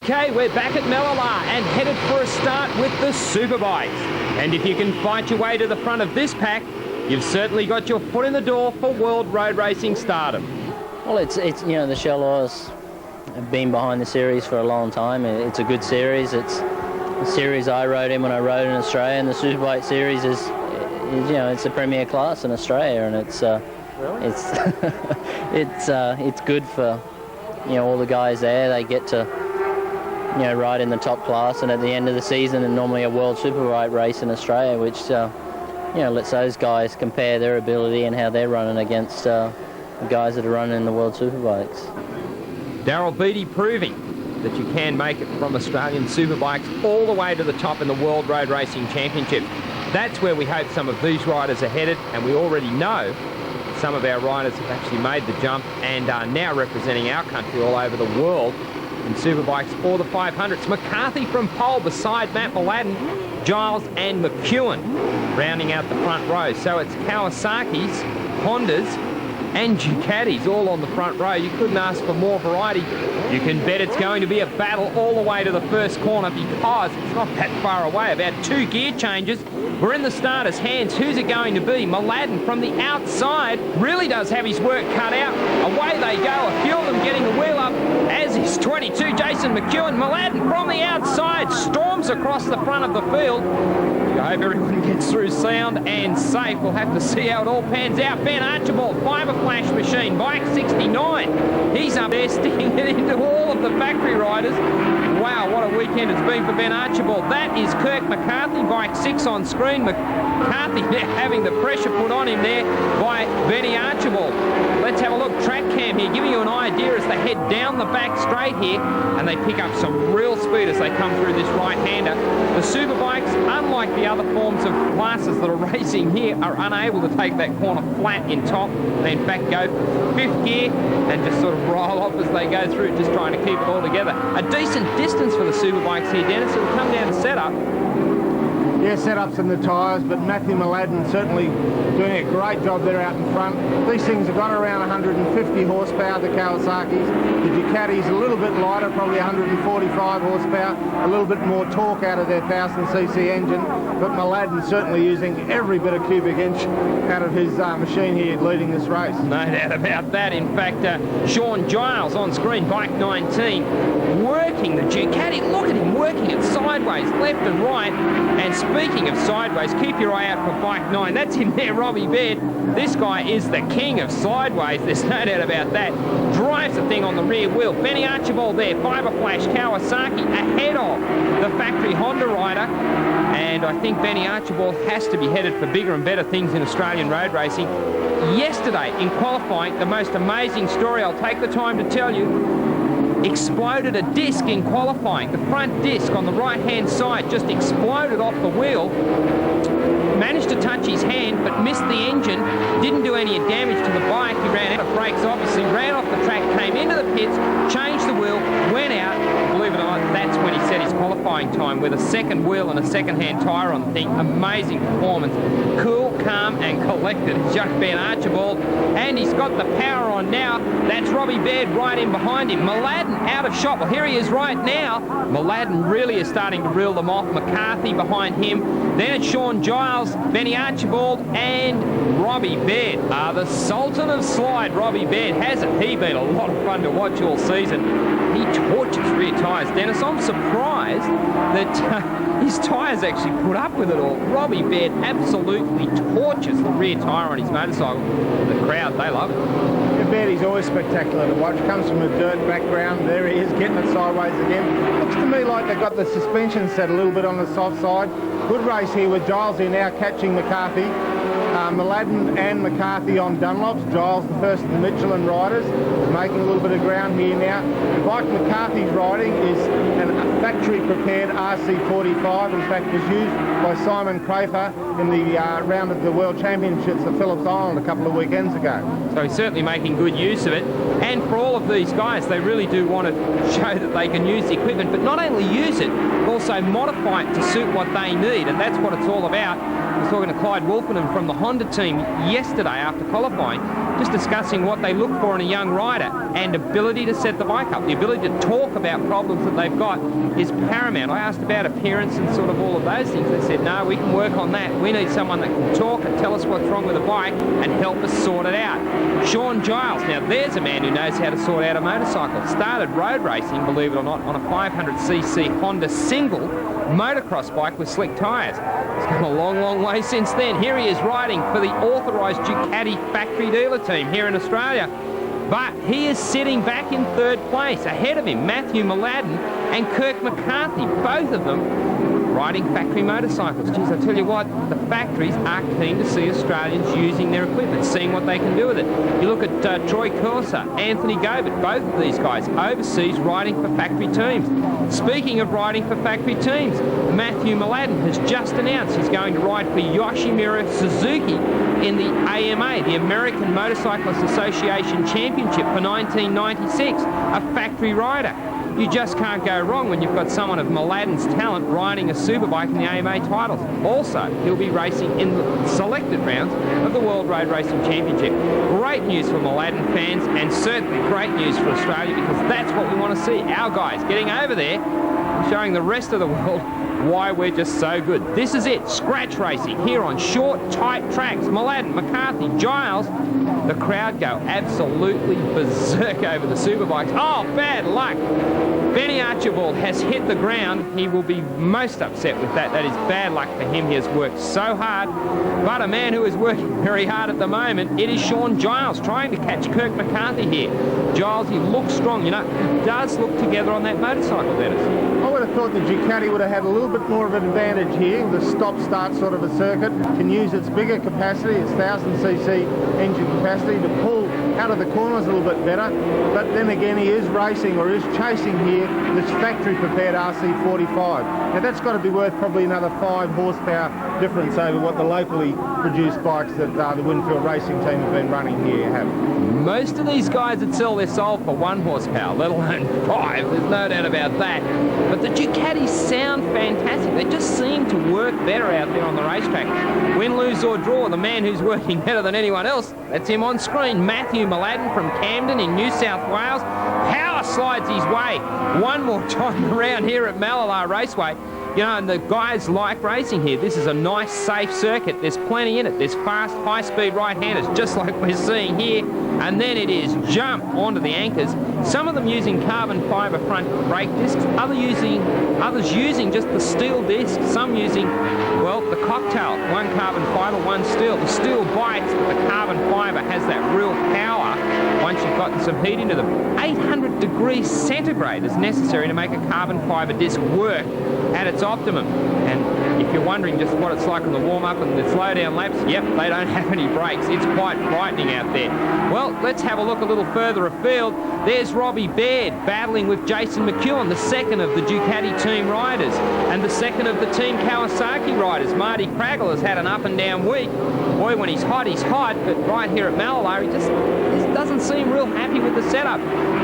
Okay, we're back at Mallala and headed for a start with the Superbikes. And if you can fight your way to the front of this pack, you've certainly got your foot in the door for world road racing stardom. Well, it's you know, the Shallows have been behind the series for a long time. It's a good series. It's a series I rode in when I rode in Australia, and the Superbike series is you know, it's a premier class in Australia, and it's it's good for, you know, all the guys there. They get to, you know, ride in the top class, and at the end of the season, and normally a World Superbike race in Australia, which you know, lets those guys compare their ability and how they're running against the guys that are running in the World Superbikes. Daryl Beattie proving that you can make it from Australian Superbikes all the way to the top in the World Road Racing Championship. That's where we hope some of these riders are headed, and we already know some of our riders have actually made the jump and are now representing our country all over the world in Superbikes for the 500s. McCarthy from pole beside Matt Mallala, Giles and McEwen rounding out the front row. So it's Kawasaki's, Hondas and Ducatis all on the front row. You couldn't ask for more variety. You can bet it's going to be a battle all the way to the first corner, because it's not that far away. About 2 gear changes. We're in the starters' hands. Who's it going to be? Mallala from the outside really does have his work cut out. Away they go. A few of them getting the wheel up, as is 22 Jason McEwen. Mallala from the outside storms across the front of the field. I hope everyone gets through sound and safe. We'll have to see how it all pans out. Ben Archibald, Fibre Flash Machine, bike 69. He's up there sticking it into all of the factory riders. Wow, what a weekend it's been for Ben Archibald. That is Kirk McCarthy, bike 6 on screen. McCarthy having the pressure put on him there by Benny Archibald. Let's have a look. Track cam here, giving you an idea as they head down the back straight here, and they pick up some real speed as they come through this right-hander. The Superbikes, unlike the other forms of classes that are racing here, are unable to take that corner flat in top. They in fact go 5th gear and just sort of roll off as they go through, just trying to keep it all together. A decent distance for the Superbikes here, Dennis. It'll come down to setup. Yeah, setups and the tyres, but Matthew Mallala certainly doing a great job there out in front. These things have got around 150 horsepower, the Kawasaki's. The Ducati's a little bit lighter, probably 145 horsepower, a little bit more torque out of their 1000cc engine, but Mallala certainly using every bit of cubic inch out of his machine here leading this race. No doubt about that. In fact, Sean Giles on screen, bike 19, working the Ducati. Look at him working it sideways, left and right. And speaking of sideways, keep your eye out for bike 9. That's him there, Robbie Baird. This guy is the king of sideways. There's no doubt about that. Drives the thing on the rear wheel. Benny Archibald there, Fibre Flash, Kawasaki ahead of the factory Honda rider. And I think Benny Archibald has to be headed for bigger and better things in Australian road racing. Yesterday in qualifying, the most amazing story I'll take the time to tell you. Exploded a disc in qualifying. The front disc on the right-hand side just exploded off the wheel. Managed to touch his hand, but missed the engine. Didn't do any damage to the bike. He ran out of brakes, obviously. Ran off the track, came into the pits, changed the wheel, went out. Believe it or not, that's when he set his qualifying time with a second wheel and a second-hand tyre on the thing. Amazing performance. Cool, calm, and collected. Young Ben Archibald, and he's got the power on now. That's Robbie Baird right in behind him. Mallala out of shot. Well, here he is right now. Mallala really is starting to reel them off. McCarthy behind him. Then it's Sean Giles, Benny Archibald, and Robbie Baird. The Sultan of Slide, Robbie Baird. Hasn't he been a lot of fun to watch all season? He torches rear tyres. Dennis, I'm surprised that his tyres actually put up with it all. Robbie Baird absolutely torches the rear tyre on his motorcycle. The crowd, they love it. Bairdy's always spectacular to watch. Comes from a dirt background. There he is, getting it sideways again. Looks to me like they've got the suspension set a little bit on the soft side. Good race here with Giles here now catching McCarthy. Mallala and McCarthy on Dunlops. Giles, the first of the Michelin riders, making a little bit of ground here now. The bike McCarthy's riding is a factory-prepared RC45. In fact, was used by Simon Crafer in the round of the World Championships at Phillips Island a couple of weekends ago. So he's certainly making good use of it. And for all of these guys, they really do want to show that they can use the equipment, but not only use it, but also modify it to suit what they need, and that's what it's all about. I was talking to Clyde Wolfenham from the Honda team yesterday after qualifying, just discussing what they look for in a young rider. rider, and ability to set the bike up. The ability to talk about problems that they've got is paramount. I asked about appearance and sort of all of those things. They said, no, we can work on that. We need someone that can talk and tell us what's wrong with the bike and help us sort it out. Sean Giles, now there's a man who knows how to sort out a motorcycle. Started road racing, believe it or not, on a 500cc Honda single motocross bike with slick tyres. It's come a long, long way since then. Here he is riding for the authorised Ducati factory dealer team here in Australia. But he is sitting back in third place. Ahead of him, Matthew Mallala and Kirk McCarthy, both of them riding factory motorcycles. Geez, I tell you what, the factories are keen to see Australians using their equipment, seeing what they can do with it. You look at Troy Corser, Anthony Gobert, both of these guys overseas riding for factory teams. Speaking of riding for factory teams, Matthew Mallala has just announced he's going to ride for Yoshimura Suzuki in the AMA, the American Motorcyclist Association Championship for 1996, a factory rider. You just can't go wrong when you've got someone of Mallala's talent riding a superbike in the AMA titles. Also, he'll be racing in the selected rounds of the World Road Racing Championship. Great news for Mallala fans, and certainly great news for Australia, because that's what we want to see. Our guys getting over there and showing the rest of the world why we're just so good. This is it, scratch racing here on short, tight tracks. Mallala, McCarthy, Giles. The crowd go absolutely berserk over the superbikes. Oh, bad luck. Benny Archibald has hit the ground. He will be most upset with that. That is bad luck for him. He has worked so hard. But a man who is working very hard at the moment, it is Sean Giles trying to catch Kirk McCarthy here. Giles, he looks strong. You know, he does look together on that motorcycle, Dennis. I would have thought the Ducati would have had a little bit more of an advantage here. The stop-start sort of a circuit can use its bigger capacity, its 1000cc engine capacity, to pull out of the corners a little bit better. But then again, he is racing, or is chasing here, this factory-prepared RC45. Now that's got to be worth probably another 5 horsepower difference over what the locally produced bikes that the Winfield Racing team have been running here have. Most of these guys that sell their soul for 1 horsepower, let alone 5, there's no doubt about that. But the Ducatis sound fantastic. They just seem to work better out there on the racetrack. Win, lose or draw, the man who's working better than anyone else, that's him on screen. Matthew Mallala from Camden in New South Wales. Power slides his way one more time around here at Mallala Raceway. You know, and the guys like racing here. This is a nice, safe circuit. There's plenty in it. There's fast, high-speed right-handers, just like we're seeing here. And then it is jump onto the anchors. Some of them using carbon fibre front brake discs, others using just the steel disc, some using, well, the cocktail. One carbon fibre, one steel. The steel bites, but the carbon fibre has that real power once you've gotten some heat into them. 800 degrees centigrade is necessary to make a carbon fibre disc work at its optimum. And if you're wondering just what it's like on the warm-up and the slow-down laps, yep, they don't have any brakes. It's quite frightening out there. Well, let's have a look a little further afield. There's Robbie Baird battling with Jason McEwen, the second of the Ducati team riders, and the second of the Team Kawasaki riders. Marty Craggle has had an up-and-down week. Boy, when he's hot, but right here at Mallala, he just doesn't seem real happy with the setup.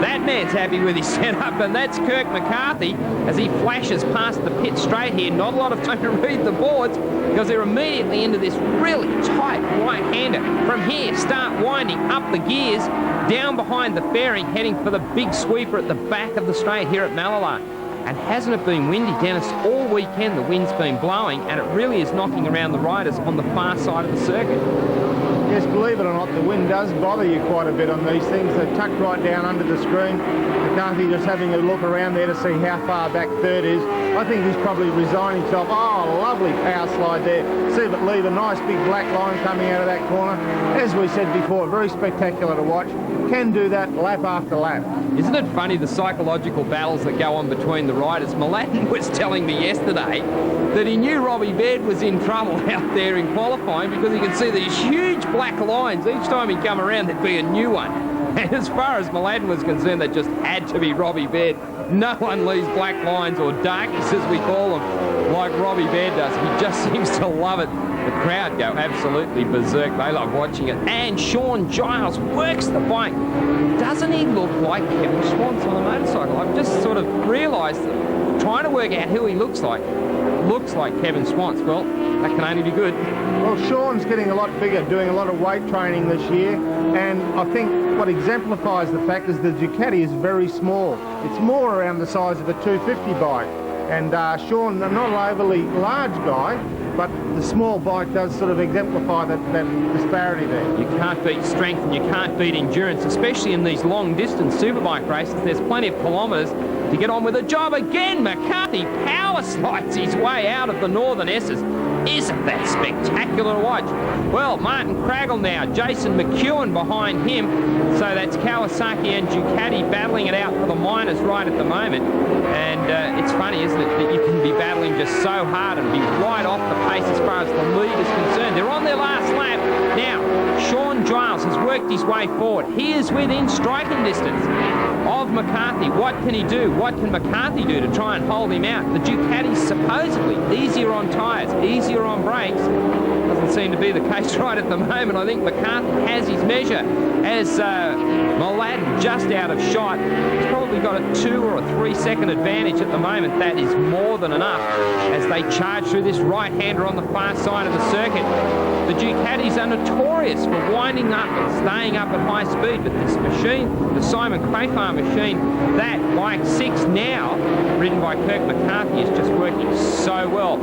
That man's happy with his setup, and that's Kirk McCarthy as he flashes past the pit straight here. Not a lot of time to read the boards because they're immediately into this really tight right-hander. From here, start winding up the gears, down behind the fairing, heading for the big sweeper at the back of the straight here at Mallala. And hasn't it been windy, Dennis? All weekend the wind's been blowing, and it really is knocking around the riders on the far side of the circuit. Yes, believe it or not, the wind does bother you quite a bit on these things. They're tucked right down under the screen. McCarthy just having a look around there to see how far back third is. I think he's probably resigned himself. Oh, lovely power slide there. See if it leave a nice big black line coming out of that corner. As we said before, very spectacular to watch. Can do that lap after lap. Isn't it funny the psychological battles that go on between the riders? Mallala was telling me yesterday that he knew Robbie Baird was in trouble out there in qualifying because he could see these huge black lines. Each time he'd come around, there'd be a new one. And as far as Mallala was concerned, that just had to be Robbie Baird. No one leaves black lines, or darkies as we call them, like Robbie Baird does. He just seems to love it. The crowd go absolutely berserk. They love watching it. And Sean Giles works the bike. Doesn't he look like Kevin Schwantz on a motorcycle? I've just sort of realised that trying to work out who he looks like. looks like Kevin Swans. Well, that can only be good. Well, Sean's getting a lot bigger, doing a lot of weight training this year, and I think what exemplifies the fact is the Ducati is very small. It's more around the size of a 250 bike, and Sean, not an overly large guy, but the small bike does sort of exemplify that disparity there. You can't beat strength and you can't beat endurance, especially in these long-distance superbike races. There's plenty of kilometres to get on with the job. Again, McCarthy power slides his way out of the Northern S's. Isn't that spectacular to watch? Well, Martin Craggle now, Jason McEwen behind him. So that's Kawasaki and Ducati battling it out for the minors right at the moment. And it's funny, isn't it, that you can be battling just so hard and be right off the pace as far as the lead is concerned. They're on their last lap. Now, Sean Giles has worked his way forward. He is within striking distance of McCarthy. What can he do? What can McCarthy do to try and hold him out? The Ducati's supposedly easier on tyres, easier on brakes. Doesn't seem to be the case right at the moment. I think McCarthy has his measure as Mallala just out of shot. He's probably got a 2 or a 3 second advantage at the moment. That is more than enough as they charge through this right-hander on the far side of the circuit. The Ducatis are notorious for winding up and staying up at high speed, but this machine, the Simon Crafar machine, that Bike 6 now, ridden by Kirk McCarthy, is just working so well.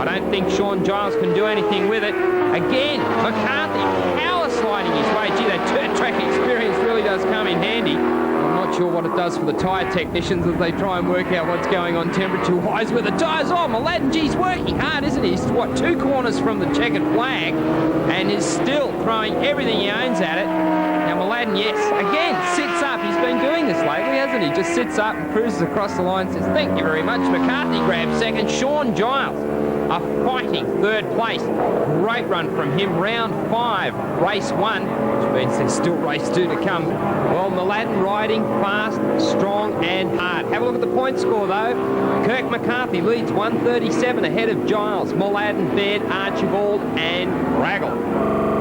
I don't think Sean Giles can do anything with it. Again, McCarthy power sliding his way. Gee, that dirt track experience really does come in handy. I'm not sure what it does for the tyre technicians as they try and work out what's going on temperature-wise with the tyres. Oh, Mallala, geez, working hard, isn't he? He's, what, 2 corners from the checkered flag and is still throwing everything he owns at it. Now, Mallala, yes, again, sits up. He's been doing this lately, hasn't he? Just sits up and cruises across the line and says, thank you very much. McCarthy grabs second. Sean Giles, a fighting third place. Great run from him. Round 5, race 1, which means there's still race 2 to come. Well, Mallala riding fast, strong and hard. Have a look at the point score, though. Kirk McCarthy leads 137 ahead of Giles, Mallala, Baird, Archibald and Craggle.